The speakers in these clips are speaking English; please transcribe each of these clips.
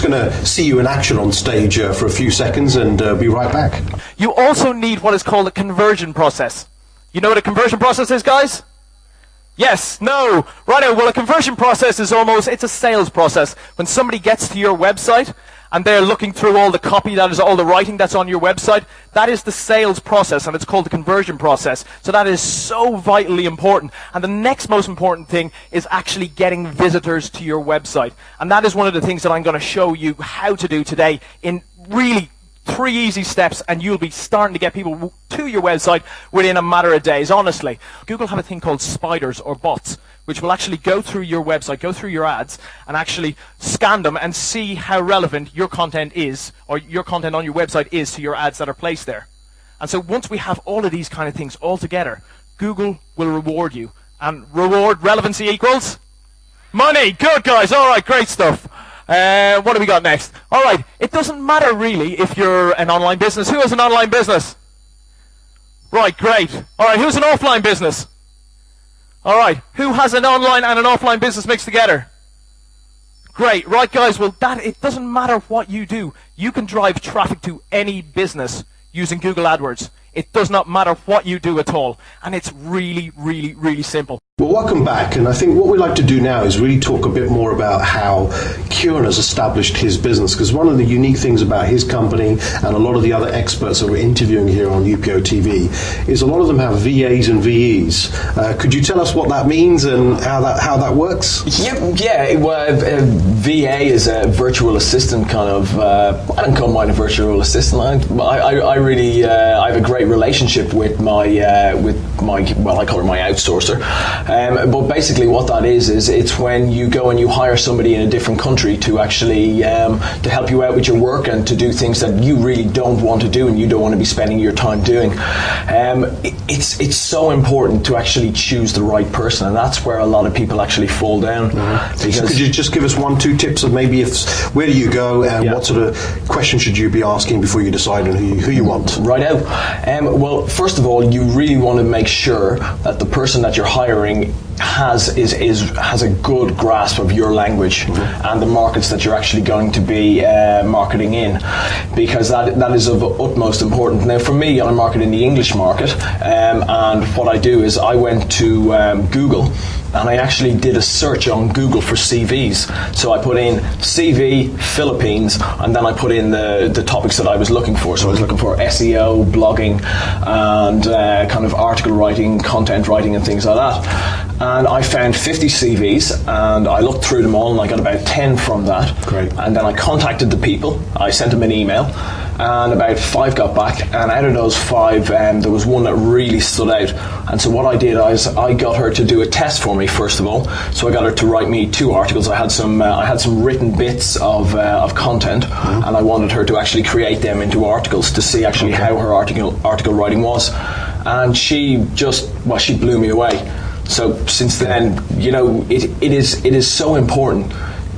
going to see you in action on stage for a few seconds and be right back. You also need what is called a conversion process. You know what a conversion process is, guys? Yes, no, right now, well, a conversion process is it's a sales process. When somebody gets to your website and they're looking through all the copy, that is all the writing that's on your website, that is the sales process, and it's called the conversion process. So that is so vitally important. And the next most important thing is actually getting visitors to your website. And that is one of the things that I'm going to show you how to do today in really 3 easy steps, and you'll be starting to get people to your website within a matter of days, honestly. Google have a thing called spiders or bots, which will actually go through your website, go through your ads, and actually scan them and see how relevant your content is, or your content on your website is, to your ads that are placed there. And so once we have all of these kind of things all together, Google will reward you. And reward relevancy equals money. Good, guys. All right, great stuff. What do we got next? All right, it doesn't matter really if you're an online business. Who has an online business? Right, great. All right, who's an offline business? All right, who has an online and an offline business mixed together? Great, right, guys. Well, it doesn't matter what you do. You can drive traffic to any business using Google AdWords. It does not matter what you do at all, and it's really, really, really simple. Well, welcome back, and I think what we'd like to do now is really talk a bit more about how Ciaran has established his business, because one of the unique things about his company and a lot of the other experts that we're interviewing here on UPO TV is a lot of them have VAs and VEs. Could you tell us what that means and how that works? Yeah. Well, VA is a virtual assistant kind of. I don't call mine a virtual assistant. I really I have a great relationship with my well, I call her my outsourcer. But basically what that is it's when you go and you hire somebody in a different country to actually to help you out with your work and to do things that you really don't want to do and you don't want to be spending your time doing. It's so important to actually choose the right person, and that's where a lot of people actually fall down. So could you just give us 1-2 tips of maybe where do you go and what sort of questions should you be asking before you decide on who you want? Right out. Well, first of all, you really want to make sure that the person that you're hiring has a good grasp of your language and the markets that you're actually going to be marketing in, because that is of utmost importance. Now, for me, I market in the English market, and what I do is I went to Google and I actually did a search on Google for CVs. So I put in CV, Philippines, and then I put in the topics that I was looking for. So I was looking for SEO, blogging, and kind of article writing, content writing, and things like that. And I found 50 CVs, and I looked through them all, and I got about 10 from that. Great. And then I contacted the people. I sent them an email, and about 5 got back. And out of those 5, there was one that really stood out. And so what I did is I got her to do a test for me, first of all. So I got her to write me 2 articles. I had some written bits of content, and I wanted her to actually create them into articles to see actually how her article writing was. And she blew me away. So since then, it is so important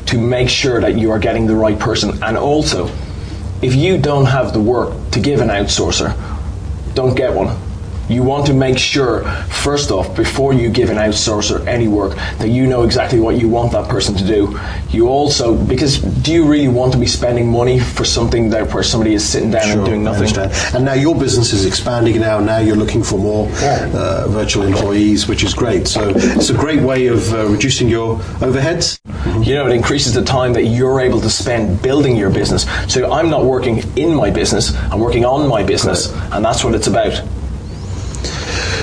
to make sure that you are getting the right person. And also, if you don't have the work to give an outsourcer, don't get one. You want to make sure, first off, before you give an outsourcer any work, that you know exactly what you want that person to do. You also, because do you really want to be spending money for something where somebody is sitting down and doing nothing? And now your business is expanding now you're looking for more virtual employees, which is great. So it's a great way of reducing your overheads. It increases the time that you're able to spend building your business. So I'm not working in my business, I'm working on my business, and that's what it's about.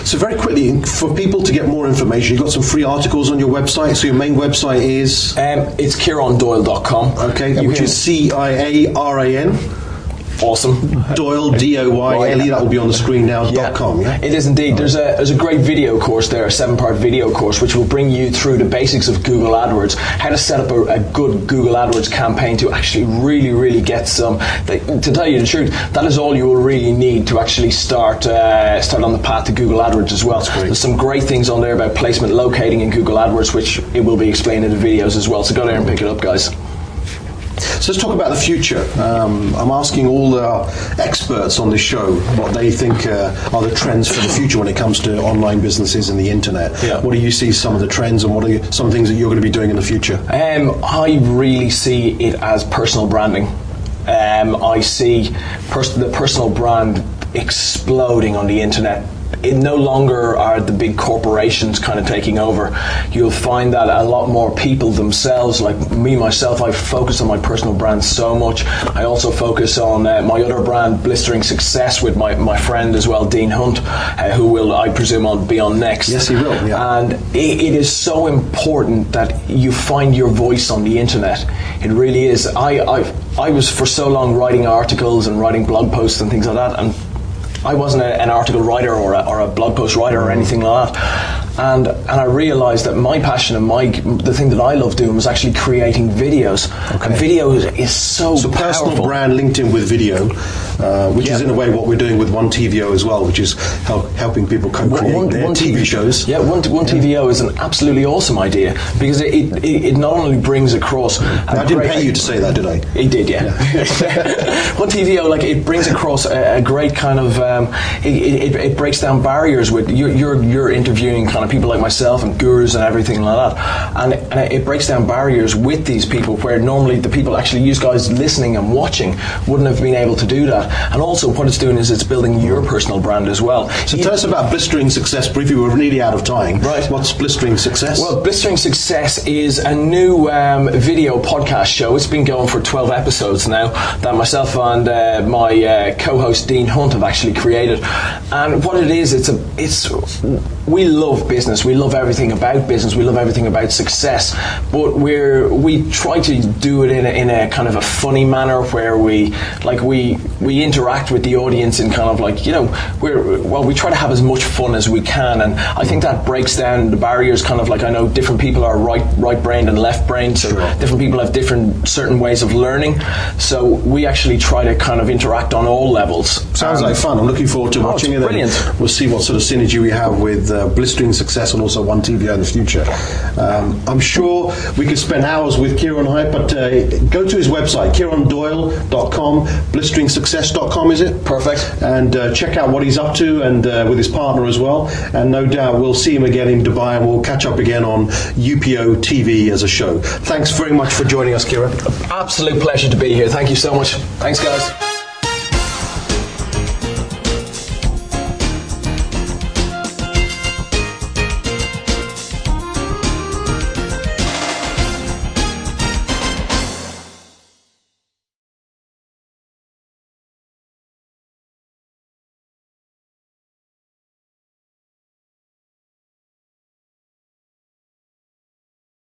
So very quickly, for people to get more information, you've got some free articles on your website. So your main website is? It's ciarandoyle.com. Okay, which is CIARAN. Awesome. Doyle, DOYLE, that will be on the screen now, .com, yeah? It is indeed. There's a great video course there, a 7-part video course, which will bring you through the basics of Google AdWords, how to set up a good Google AdWords campaign to actually really, really get some. To tell you the truth, that is all you will really need to actually start on the path to Google AdWords as well. There's some great things on there about placement locating in Google AdWords, which it will be explained in the videos as well. So go there and pick it up, guys. So let's talk about the future. I'm asking all the experts on this show what they think are the trends for the future when it comes to online businesses and the internet. Yeah. What do you see some of the trends, and what are some things that you're going to be doing in the future? I really see it as personal branding. I see the personal brand exploding on the internet. It no longer are the big corporations kind of taking over. You'll find that a lot more people themselves, like me myself, I focus on my personal brand so much. I also focus on my other brand, Blistering Success, with my friend as well, Dean Hunt, who will, I presume, I'll be on next. Yes, he will. Yeah. And it is so important that you find your voice on the internet. It really is. I was for so long writing articles and writing blog posts and things like that, and I wasn't an article writer or a blog post writer or anything like that. And I realised that my passion and the thing that I love doing was actually creating videos. Okay. And video is so powerful. Personal brand linked in with video, which is in a way what we're doing with One TVO as well, which is helping people co-create their TV shows. Yeah, One TVO is an absolutely awesome idea, because it not only brings across... I didn't pay you to say that, did I? It did, yeah. One TVO, like, it brings across a great kind of... it breaks down barriers with... You're interviewing kind of people like myself and gurus and everything like that, and it breaks down barriers with these people where normally the people actually, you guys listening and watching, wouldn't have been able to do that. And also what it's doing is it's building your personal brand as well. So tell us about Blistering Success briefly. We're nearly out of time. Right. What's Blistering Success? Well, Blistering Success is a new video podcast show. It's been going for 12 episodes now that myself and my co-host Dean Hunt have actually created. And what it is, we love business. We love everything about business. We love everything about success. But we try to do it in a kind of a funny manner where we interact with the audience in kind of like, we try to have as much fun as we can. And I think that breaks down the barriers. Kind of like, I know different people are right-brained and left-brained, so sure. Different people have certain ways of learning. So we actually try to kind of interact on all levels. Sounds like fun. I'm looking forward to watching it. Brilliant. We'll see what sort of synergy we have with Blistering Success and also One TVO in the future. I'm sure we could spend hours with Ciaran Hype, but go to his website, ciarandoyle.com, blisteringsuccess.com, is it? Perfect. And check out what he's up to, and with his partner as well. And no doubt we'll see him again in Dubai, and we'll catch up again on UPO TV as a show. Thanks very much for joining us, Ciaran. Absolute pleasure to be here. Thank you so much. Thanks, guys.